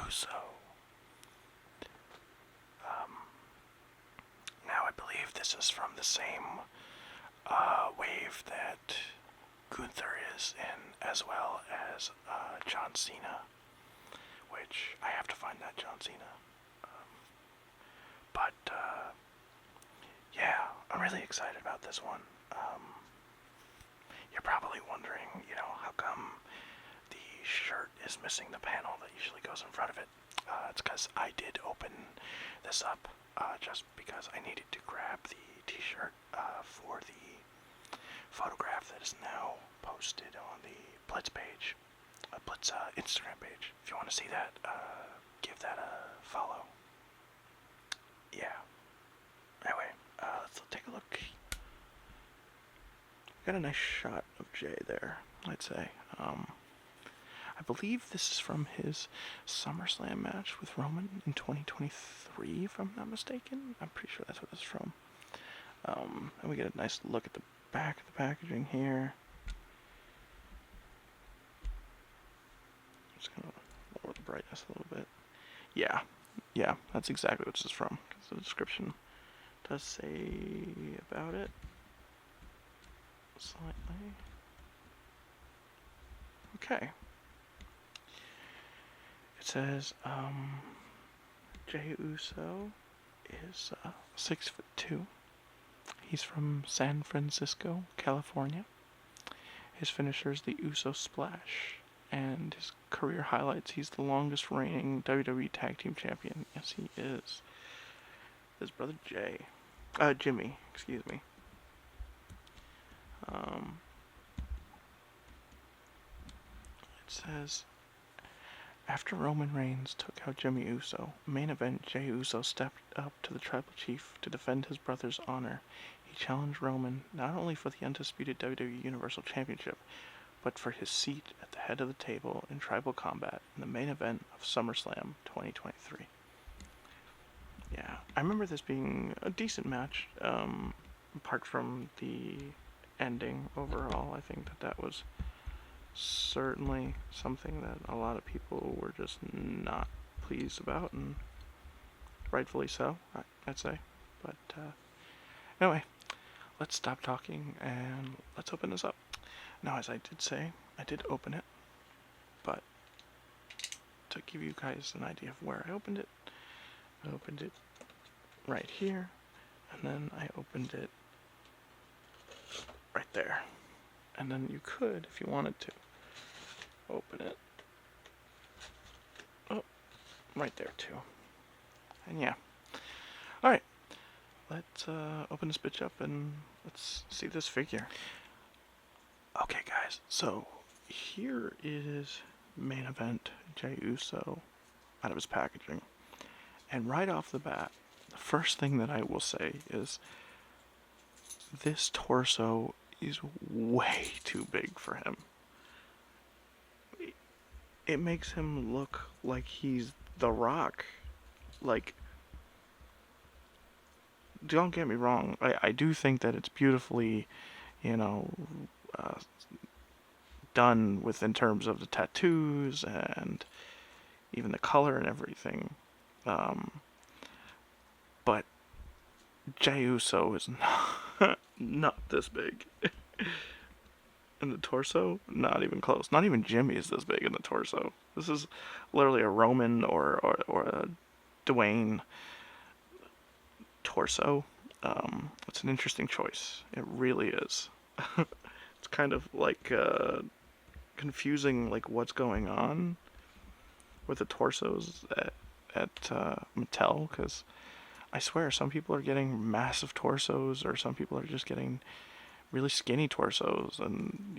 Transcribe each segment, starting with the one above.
Uso. Now I believe this is from the same wave that Gunther is in, as well as John Cena, which I have to find that John Cena. But yeah, I'm really excited about this one. You're probably wondering, how come the shirt is missing the panel that usually goes in front of it. It's because I did open this up just because I needed to grab the t-shirt for the photograph that is now posted on the Blitz page, Blitz Instagram page. If you want to see that, give that a follow. Yeah. Anyway, let's take a look. Got a nice shot of Jay there, I'd say. I believe this is from his SummerSlam match with Roman in 2023, if I'm not mistaken. I'm pretty sure that's what this is from. And we get a nice look at the back of the packaging here. I'm just gonna lower the brightness a little bit. Yeah, that's exactly what this is from, because the description does say about it slightly. Okay. It says, Jey Uso is 6'2". He's from San Francisco, California. His finisher is the Uso Splash, and his career highlights, he's the longest reigning WWE Tag Team Champion. Yes, he is. His brother Jimmy, excuse me. It says, after Roman Reigns took out Jimmy Uso, main event Jey Uso stepped up to the Tribal Chief to defend his brother's honor. He challenged Roman not only for the undisputed WWE Universal Championship, but for his seat at the head of the table in Tribal Combat in the main event of SummerSlam 2023. Yeah, I remember this being a decent match, apart from the ending overall. I think that was certainly something that a lot of people were just not pleased about, and rightfully so, I'd say. But anyway, let's stop talking and let's open this up. Now, as I did say, I did open it, but to give you guys an idea of where I opened it right here, and then I opened it right there. And then you could, if you wanted to, open it right there too. And yeah. Alright. Let's open this bitch up and let's see this figure. Okay, guys. So, here is main event Jey Uso out of his packaging. And right off the bat, the first thing that I will say is this torso is way too big for him. It makes him look like he's The Rock. Like, don't get me wrong, I do think that it's beautifully, done with in terms of the tattoos and even the color and everything. But Jey Uso is not this big. In the torso, not even close. Not even Jimmy is this big in the torso. This is literally a Roman or a Dwayne torso. It's an interesting choice. It really is. It's kind of like confusing, like what's going on with the torsos at Mattel, because I swear some people are getting massive torsos, or some people are just getting really skinny torsos, and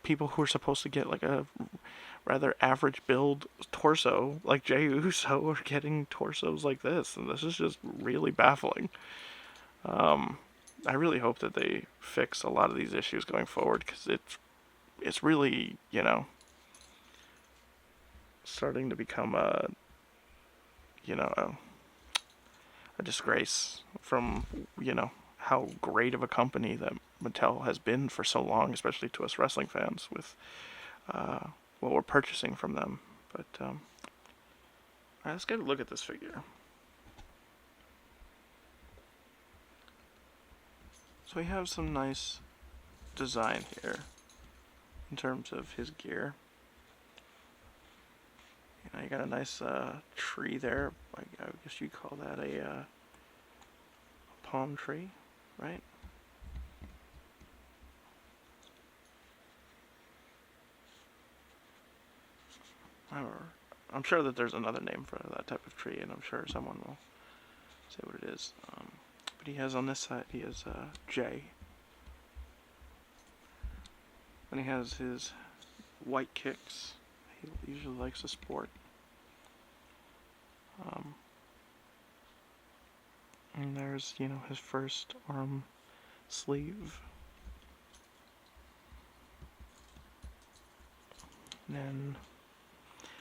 people who are supposed to get like a rather average build torso like Jey Uso are getting torsos like this, and this is just really baffling. I really hope that they fix a lot of these issues going forward, because it's really starting to become a disgrace from how great of a company that Mattel has been for so long, especially to us wrestling fans, with what we're purchasing from them. But Alright, let's get a look at this figure. So we have some nice design here in terms of his gear. You know, you got a nice tree there. I guess you'd call that a palm tree, right? I'm sure that there's another name for that type of tree, and I'm sure someone will say what it is. But he has on this side, he has J. And he has his white kicks. He usually likes to sport. And there's, you know, his first arm sleeve. And then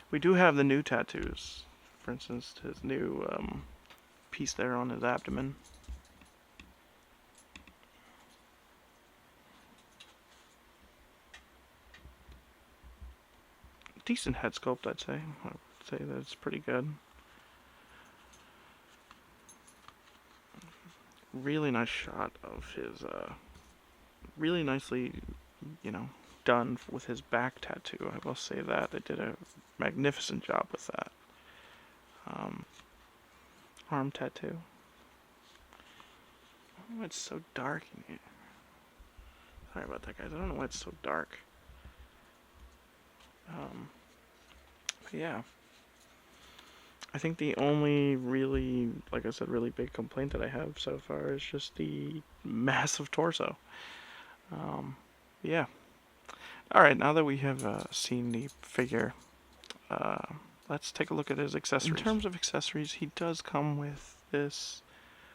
we do have the new tattoos. For instance, his new piece there on his abdomen. Decent head sculpt, I'd say. I would say that it's pretty good. Really nice shot of his, really nicely, you know, done with his back tattoo. I will say that. They did a magnificent job with that. Arm tattoo. I don't know why it's so dark in here. Sorry about that, guys. I don't know why it's so dark. But yeah. I think the only really, like I said, really big complaint that I have so far is just the massive torso. Yeah. Alright, now that we have seen the figure, let's take a look at his accessories. In terms of accessories, he does come with this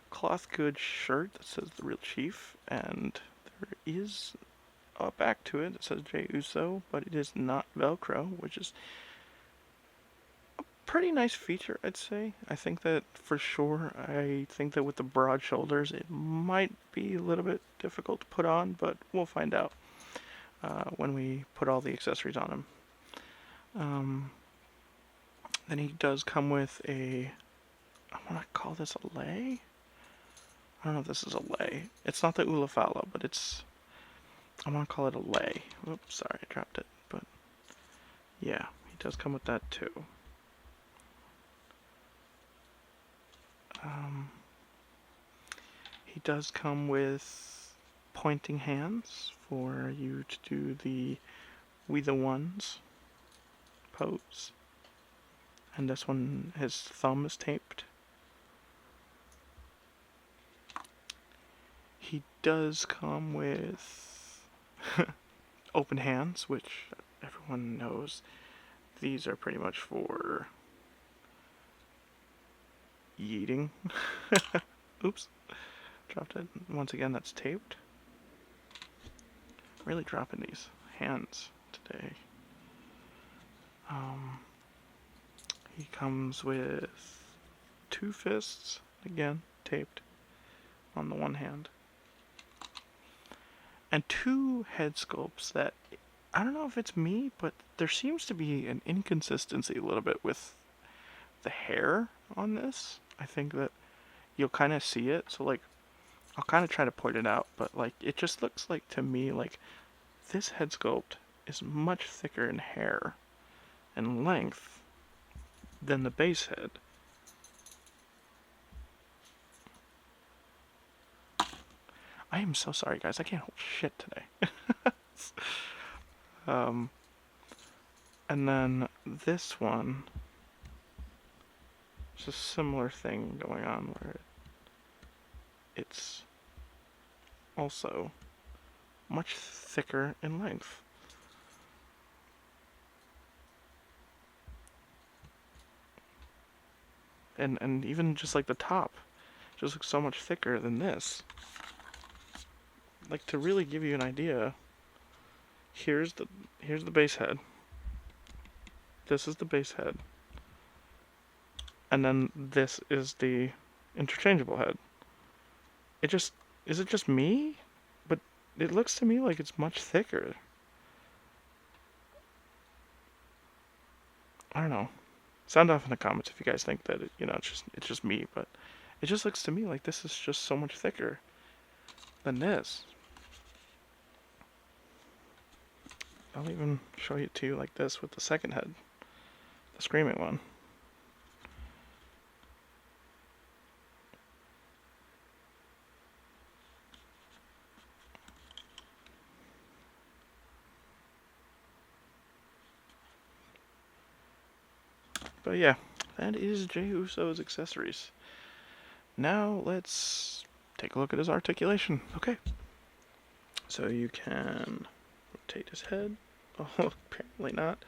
cloth goods shirt that says The Real Chief, and there is a back to it that says Jey Uso, but it is not Velcro, which is a pretty nice feature, I'd say. I think that for sure, I think that with the broad shoulders, it might be a little bit difficult to put on, but we'll find out when we put all the accessories on him. Then he does come with a, I want to call this a lei? I don't know if this is a lei. It's not the Ulafala, but it's, I want to call it a lei. Oops, sorry, I dropped it. But yeah, he does come with that too. He does come with pointing hands for you to do the We the Ones pose. And this one, his thumb is taped. He does come with open hands, which everyone knows. These are pretty much for yeeting. Oops. Dropped it. Once again, that's taped. Really dropping these hands today. He comes with 2 fists, again, taped on the one hand. And 2 head sculpts that, I don't know if it's me, but there seems to be an inconsistency a little bit with the hair on this. I think that you'll kind of see it, so like, I'll kind of try to point it out, but like, it just looks like to me like this head sculpt is much thicker in hair and length than the base head. I am so sorry, guys. I can't hold shit today. And then this one, it's a similar thing going on where it's also much thicker in length. And even just like the top just looks so much thicker than this. Like, to really give you an idea, here's the base head. This is the base head. And then this is the interchangeable head. Is it just me? But it looks to me like it's much thicker. I don't know. Sound off in the comments if you guys think that it's just me, but it just looks to me like this is just so much thicker than this. I'll even show it to you like this with the second head, the screaming one. But yeah, that is Jey Uso's accessories. Now let's take a look at his articulation. Okay. So you can rotate his head. Oh, apparently not.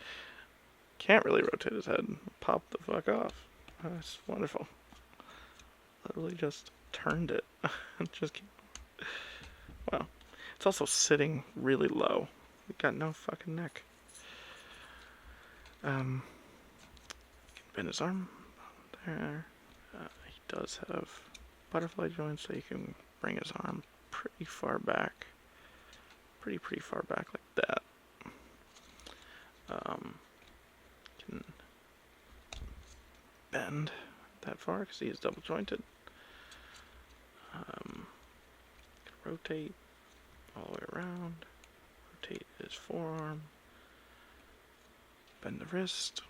Can't really rotate his head. Pop the fuck off. That's wonderful. Literally just turned it. Just keep... Wow. It's also sitting really low. We got no fucking neck. Bend his arm there. He does have butterfly joints, so you can bring his arm pretty far back. Pretty far back like that. Can bend that far because he is double jointed. Rotate all the way around. Rotate his forearm. Bend the wrist.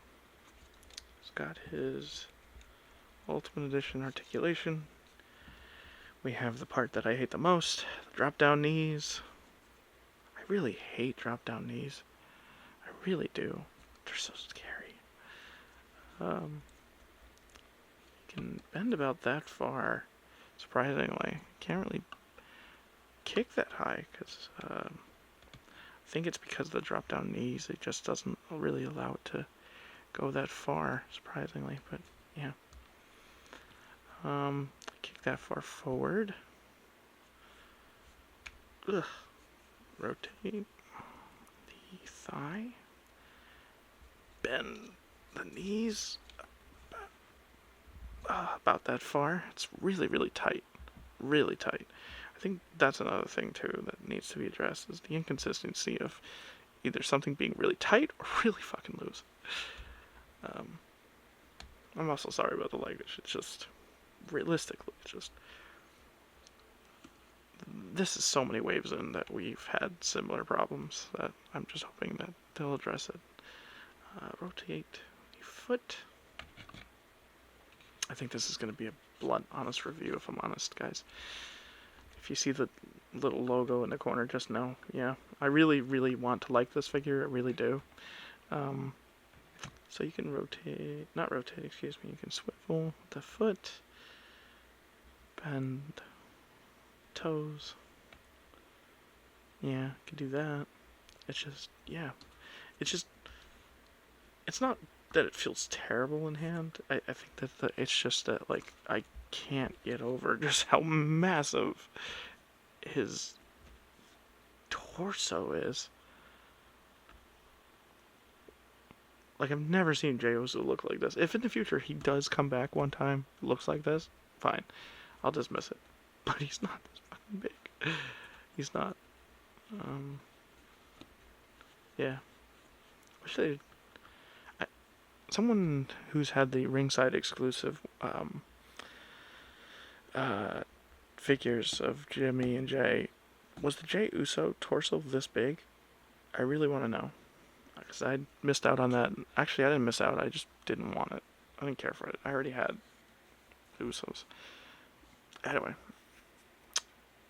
He's got his Ultimate Edition articulation. We have the part that I hate the most, the drop down knees. I really hate drop down knees. I really do. They're so scary. You can bend about that far. Surprisingly, can't really kick that high because I think it's because of the drop down knees. It just doesn't really allow it to go that far, surprisingly. But yeah, kick that far forward. Ugh. Rotate the thigh. Bend the knees about that far. It's really tight. Really tight. I think that's another thing too that needs to be addressed is the inconsistency of either something being really tight or really fucking loose. I'm also sorry about the language. It's just, realistically, it's just, this is so many waves in that we've had similar problems that I'm just hoping that they'll address it. Rotate the foot. I think this is going to be a blunt, honest review, if I'm honest, guys. If you see the little logo in the corner, just know, yeah, I really want to like this figure. I really do. So you can rotate, not rotate, excuse me, you can swivel the foot, bend toes. Yeah, you can do that. It's just, yeah, it's just, it's not that it feels terrible in hand. I think that it's just that, like, I can't get over just how massive his torso is. Like, I've never seen Jey Uso look like this. If in the future he does come back one time, looks like this, fine. I'll dismiss it. But he's not this fucking big. He's not. Yeah. Wish they... someone who's had the ringside exclusive figures of Jimmy and Jay, was the Jey Uso torso this big? I really want to know. Because I missed out on that. Actually, I didn't miss out. I just didn't want it. I didn't care for it. I already had Usos. Anyway.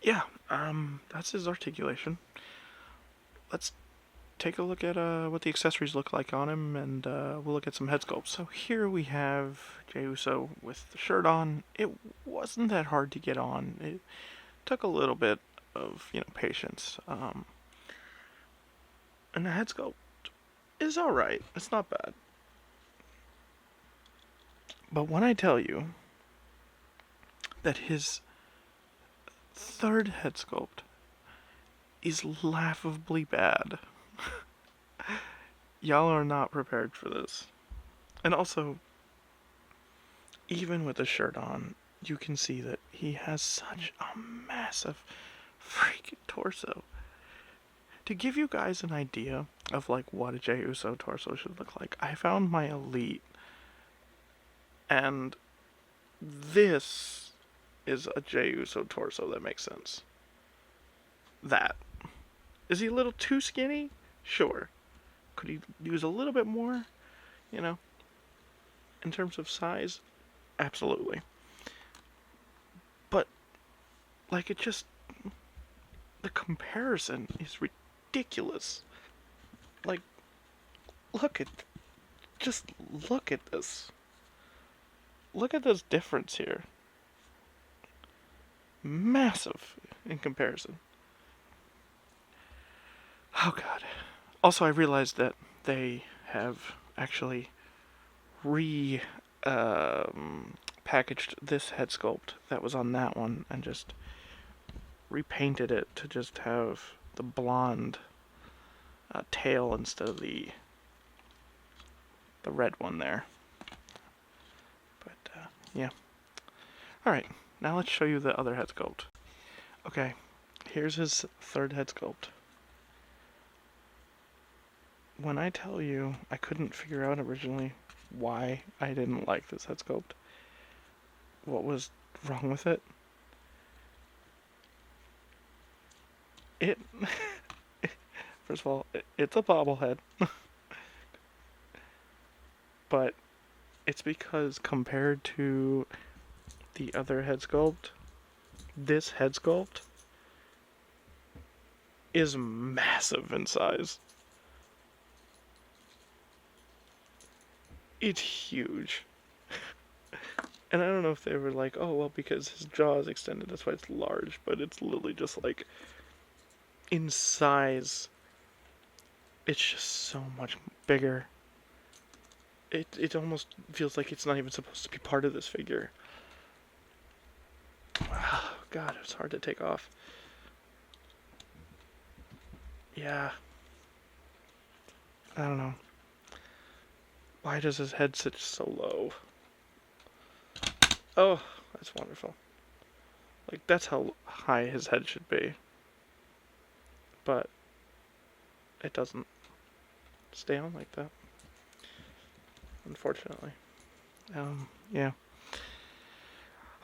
Yeah, that's his articulation. Let's take a look at what the accessories look like on him, and we'll look at some head sculpts. So here we have Jey Uso with the shirt on. It wasn't that hard to get on. It took a little bit of, patience. And the head sculpt is alright. It's not bad. But when I tell you that his third head sculpt is laughably bad, y'all are not prepared for this. And also, even with the shirt on, you can see that he has such a massive freaking torso. To give you guys an idea of like what a Jey Uso torso should look like, I found my Elite And this is a Jey Uso torso that makes sense. That. Is he a little too skinny? Sure. Could he use a little bit more? You know, in terms of size? Absolutely. But, like, it just. The comparison is ridiculous. Like, look at. Just look at this. Look at this difference here. Massive in comparison. Oh god. Also, I realized that they have actually packaged this head sculpt that was on that one and just repainted it to just have the blonde tail instead of the red one there. But yeah. Alright, now let's show you the other head sculpt. Okay, here's his third head sculpt. When I tell you I couldn't figure out originally why I didn't like this head sculpt, what was wrong with it, first of all, it's a bobblehead. But it's because compared to the other head sculpt, this head sculpt is massive in size. It's huge. And I don't know if they were like, oh, well, because his jaw is extended, that's why it's large, but it's literally just like, in size, it's just so much bigger. It almost feels like it's not even supposed to be part of this figure. Oh, God, it's hard to take off. Yeah. I don't know. Why does his head sit so low? Oh, that's wonderful. Like, that's how high his head should be. But it doesn't stay on like that, unfortunately. Yeah.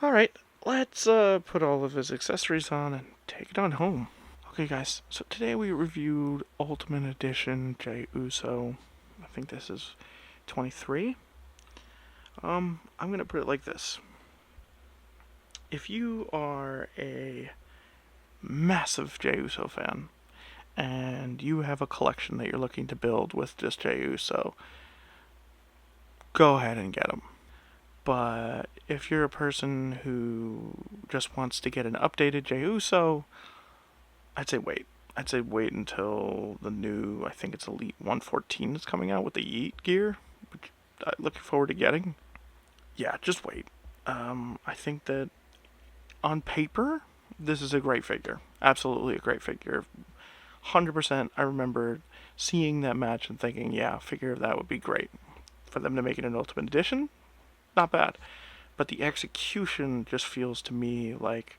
Alright, let's put all of his accessories on and take it on home. Okay, guys, so today we reviewed Ultimate Edition Jey Uso. I think this is 23. I'm gonna put it like this. If you are a massive Jey Uso fan, and you have a collection that you're looking to build with just Jey Uso, go ahead and get them. But if you're a person who just wants to get an updated Jey Uso, I'd say wait. I'd say wait until the new, I think it's Elite 114 is coming out with the Yeet gear, which I'm looking forward to getting. Yeah, just wait. I think that on paper, this is a great figure. Absolutely a great figure. 100%, I remember seeing that match and thinking, yeah, a figure of that would be great. For them to make it an Ultimate Edition, not bad. But the execution just feels to me like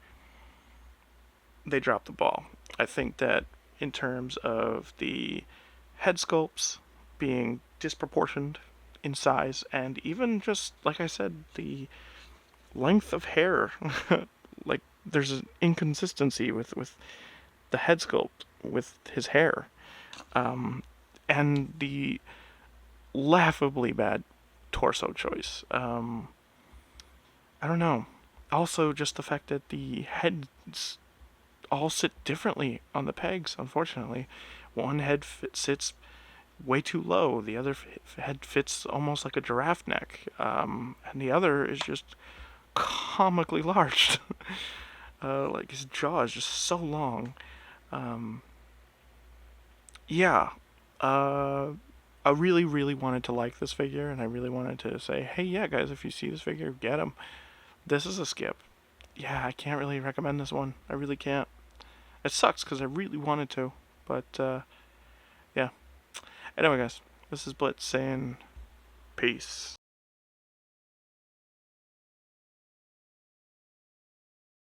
they dropped the ball. I think that in terms of the head sculpts being disproportioned in size, and even just, like I said, the length of hair, like there's an inconsistency with the head sculpt with his hair, and the laughably bad torso choice. I don't know. Also, just the fact that the heads all sit differently on the pegs, unfortunately. One head sits way too low. The other head fits almost like a giraffe neck. And the other is just comically large. Like his jaw is just so long. Yeah. I really, really wanted to like this figure, and I really wanted to say, hey, yeah, guys, if you see this figure, get him. This is a skip. Yeah, I can't really recommend this one. I really can't. It sucks because I really wanted to, but yeah. Anyway, guys, this is Blitz saying peace.